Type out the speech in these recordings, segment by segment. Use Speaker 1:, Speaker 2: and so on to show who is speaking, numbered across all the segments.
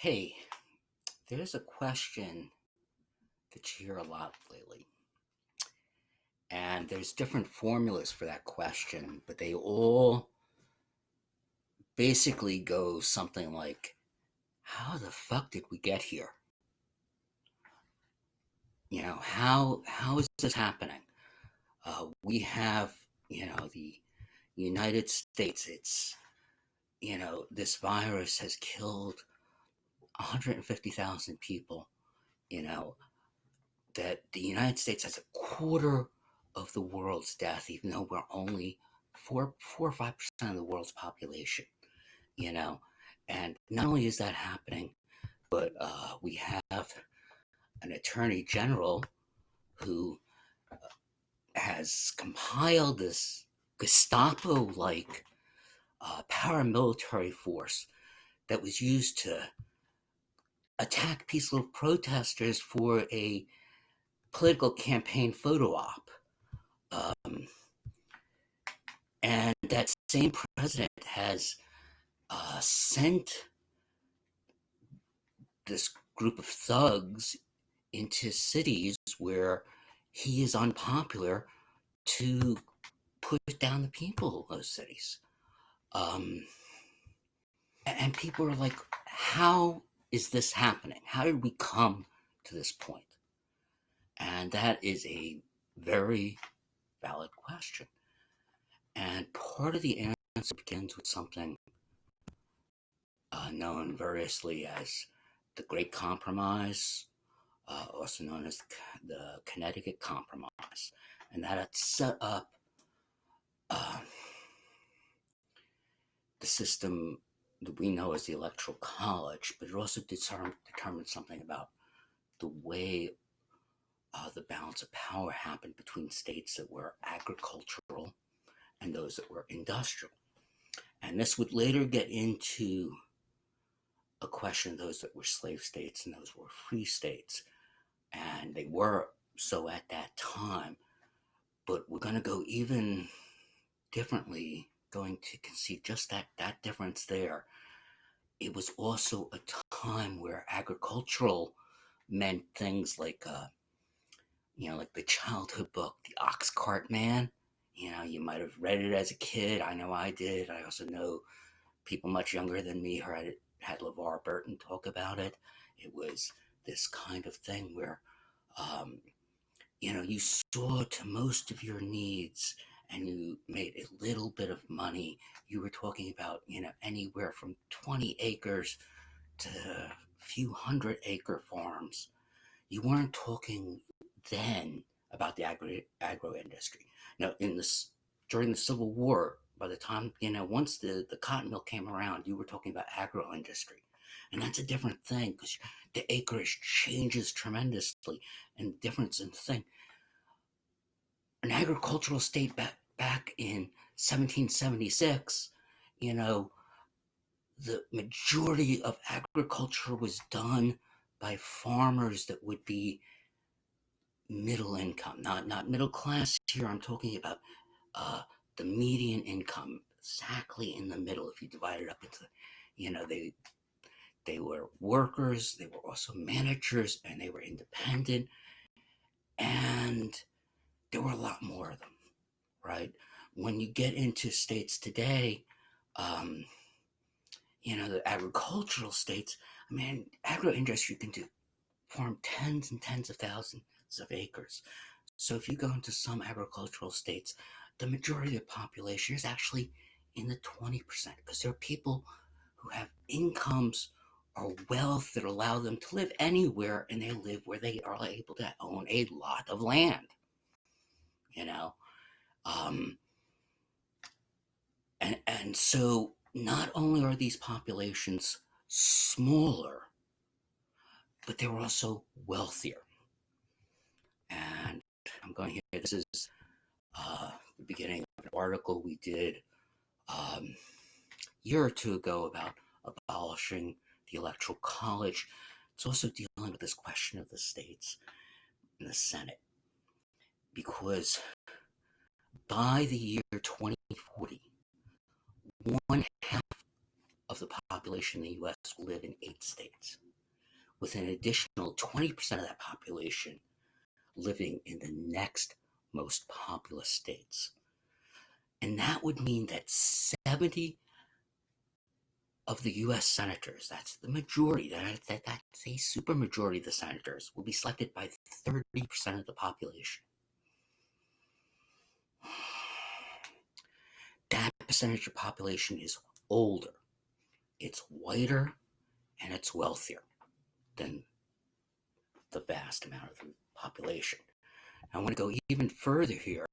Speaker 1: Hey, there's a question that you hear a lot lately, and there's different formulas for that question, but they all basically go something like, how the fuck did we get here? How is this happening? We have, the United States. This virus has killed 150,000 people. You know, that the United States has a quarter of the world's death, even though we're only 4 or 5% of the world's population. You know, and not only is that happening, but we have an attorney general who has compiled this Gestapo-like paramilitary force that was used to attack peaceful protesters for a political campaign photo op. Um, and that same president has sent this group of thugs into cities where he is unpopular to push down the people of those cities. Um, and people are like, how is this happening? How did we come to this point? And that is a very valid question. And part of the answer begins with something known variously as the Great Compromise, also known as the Connecticut Compromise. And that had set up uh, the system that we know as the Electoral College, but it also determined something about the way the balance of power happened between states that were agricultural and those that were industrial. And this would later get into a question of those that were slave states and those were free states. And they were so at that time. But we're going to go even differently, going to concede just that difference there. It was also a time where agricultural meant things like, like the childhood book, The Ox Cart Man. You might have read it as a kid. I know I did. I also know people much younger than me had LeVar Burton talk about it. It was this kind of thing where, you saw to most of your needs and you made a little bit of money. You were talking about, anywhere from 20 acres to a few 100-acre farms. You weren't talking then about the agro industry. During the Civil War, by the time, once the cotton mill came around, you were talking about agro industry. And that's a different thing because the acreage changes tremendously. And the difference in the thing, an agricultural state back in 1776, the majority of agriculture was done by farmers that would be middle income, not middle class here. I'm talking about the median income, exactly in the middle. If you divide it up into, they were workers, they were also managers, and they were independent, and there were a lot more of them, right? When you get into states today, the agricultural states, agro industry can farm tens and tens of thousands of acres. So if you go into some agricultural states, the majority of the population is actually in the 20% because there are people who have incomes or wealth that allow them to live anywhere, and they live where they are able to own a lot of land. Um, and so not only are these populations smaller, but they're also wealthier. And I'm going here. This is the beginning of an article we did a year or two ago about abolishing the Electoral College. It's also dealing with this question of the states and the Senate. Because by the year 2040, one half of the population in the US will live in 8 states, with an additional 20% of that population living in the next most populous states. And that would mean that 70 of the US senators, that's the majority, that's a supermajority of the senators, will be selected by 30% of the population. That percentage of population is older, it's whiter, and it's wealthier than the vast amount of the population. I want to go even further here.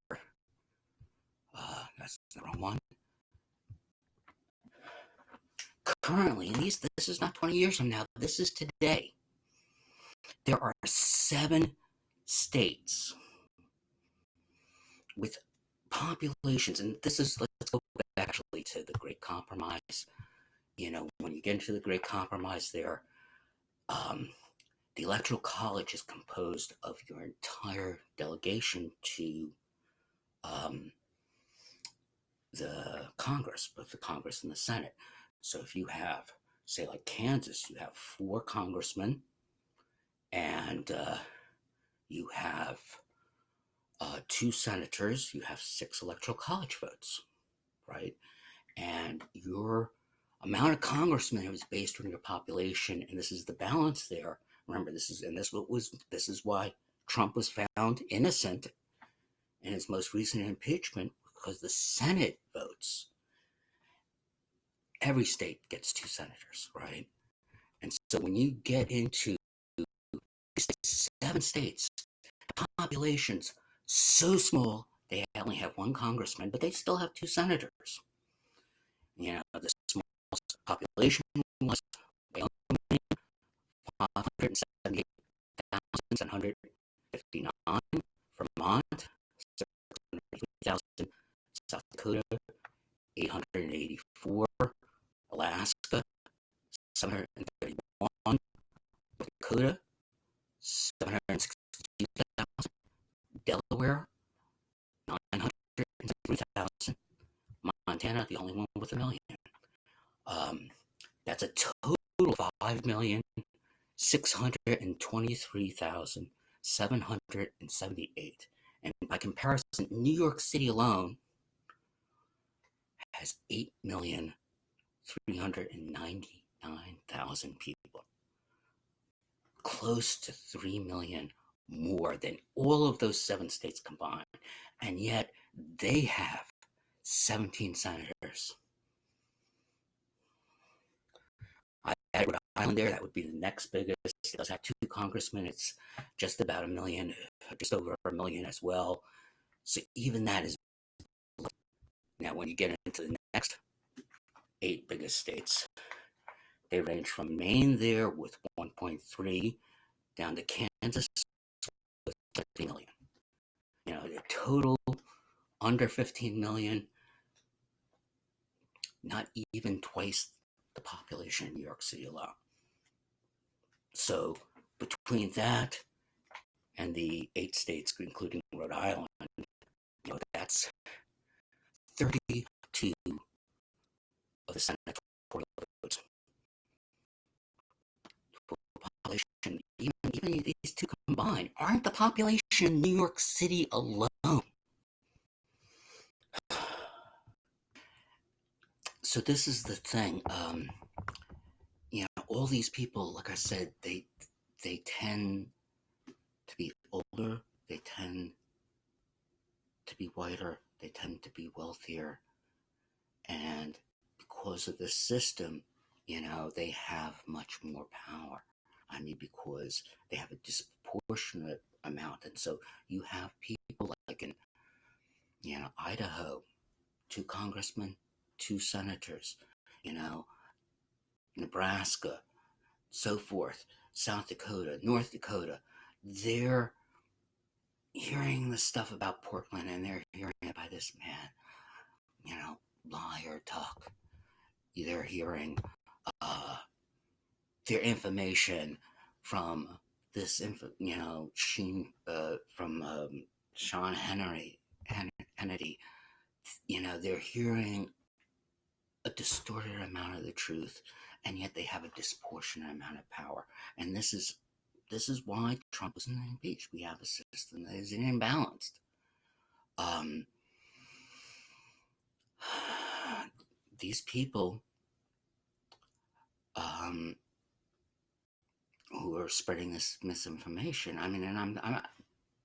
Speaker 1: That's the wrong one. Currently, and this is not 20 years from now, this is today. There are 7 states with populations, and this is, let's go back actually to the Great Compromise. When you get into the Great Compromise there, the Electoral College is composed of your entire delegation to the Congress, both the Congress and the Senate. So if you have, say, like Kansas, you have 4 congressmen, and you have 2 senators, you have 6 Electoral College votes, right? And your amount of congressmen is based on your population, and this is the balance there. Remember, this is why Trump was found innocent in his most recent impeachment, because the Senate votes. Every state gets 2 senators, right? And so when you get into 7 states, populations so small, they only have 1 congressman, but they still have 2 senators. The smallest population was 578,759. Vermont, 603,000. South Dakota, 884. Alaska, 731. North Dakota, 762,000. Delaware, 973,000. Montana, the only one with 1 million. That's a total of 5,623,778. And by comparison, New York City alone has 8,399,000 people. Close to 3 million more than all of those 7 states combined. And yet they have 17 senators. I add Rhode Island there, that would be the next biggest. It does have 2 congressmen. It's just about 1 million, just over 1 million as well. So even that is. Now, when you get into the next 8 biggest states, they range from Maine there with 1.3 down to Kansas with 50 million. The total under 15 million, not even twice the population in New York City alone. So between that and the 8 states, including Rhode Island, that's 32 of the senatorial votes. Population, even these 2 combined, aren't the population in New York City alone. So this is the thing. All these people, like I said, they tend to be older, they tend to be whiter, they tend to be wealthier, and because of this system, they have much more power. Because they have a disproportionate amount. And so you have people like in, Idaho, 2 congressmen, 2 senators, Nebraska, so forth, South Dakota, North Dakota. They're hearing the stuff about Portland, and they're hearing it by this man, liar talk. They're hearing their information from this, from Sean Hannity. They're hearing a distorted amount of the truth, and yet they have a disproportionate amount of power. And this is why Trump isn't impeached. We have a system that is imbalanced. Um, these people who are spreading this misinformation. I mean, and I'm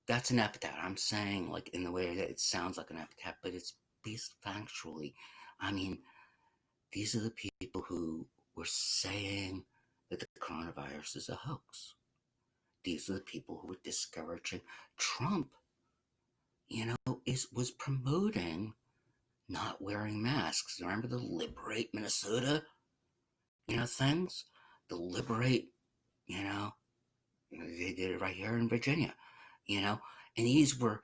Speaker 1: that's an epithet. I'm saying like in the way that it sounds like an epithet, but it's based factually. I mean, these are the people who were saying that the coronavirus is a hoax. These are the people who were discouraging Trump. Was promoting not wearing masks. Remember the Liberate Minnesota, things? The Liberate, you know, they did it right here in Virginia, and these were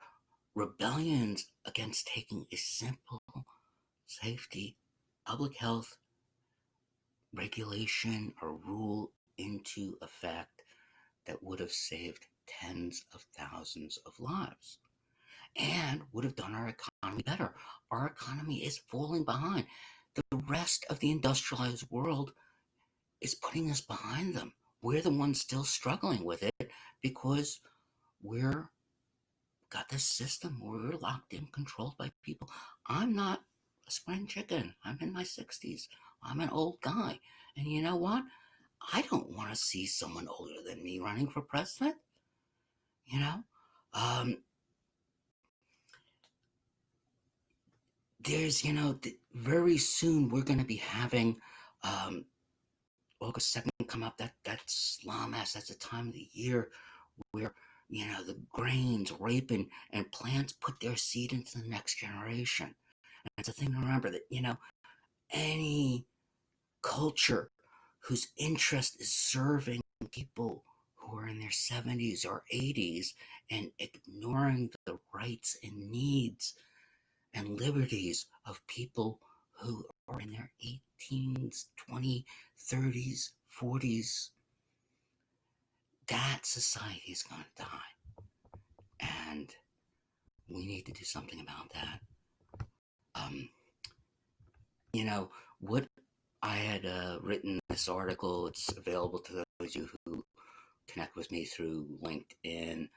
Speaker 1: rebellions against taking a simple safety, public health regulation or rule into effect that would have saved tens of thousands of lives and would have done our economy better. Our economy is falling behind. The rest of the industrialized world is putting us behind them. We're the ones still struggling with it because we're got this system where we're locked in, controlled by people. I'm not a spring chicken. I'm in my 60s. I'm an old guy. And you know what? I don't want to see someone older than me running for president. You know? Um, very soon we're going to be having August 2nd come up. That slum ass, that's a time of the year where, the grains ripen and plants put their seed into the next generation. And it's a thing to remember that, any culture whose interest is serving people who are in their 70s or 80s and ignoring the rights and needs and liberties of people who are in their 18s, 20s, 30s, 40s, that society is going to die. And we need to do something about that. What I had written this article, it's available to those of you who connect with me through LinkedIn,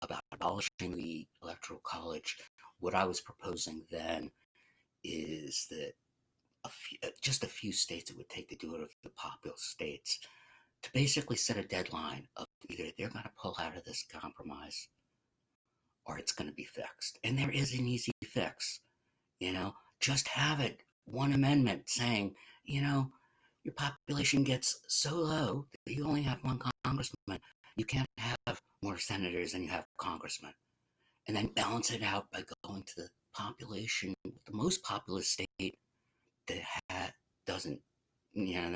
Speaker 1: about abolishing the Electoral College. What I was proposing then is that just a few states it would take to do it, of the populous states, to basically set a deadline of either they're going to pull out of this compromise or it's going to be fixed. And there is an easy fix. Just have it one amendment saying, your population gets so low that you only have one congressman. You can't have more senators than you have congressmen. And then balance it out by going to the population, the most populous state that doesn't,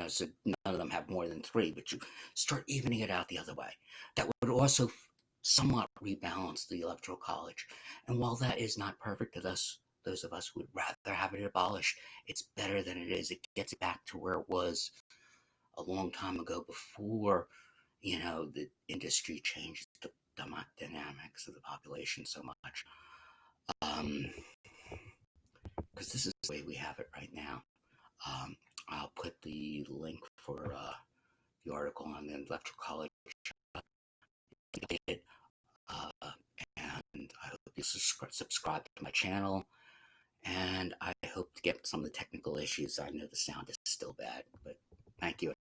Speaker 1: so none of them have more than three, but you start evening it out the other way. That would also somewhat rebalance the Electoral College. And while that is not perfect, to those of us who would rather have it abolished, it's better than it is. It gets it back to where it was a long time ago before, the industry changed the dynamics of the population so much. Because this is the way we have it right now. I'll put the link for the article on the Electoral College. And I hope you subscribe to my channel. And I hope to get some of the technical issues. I know the sound is still bad, but thank you.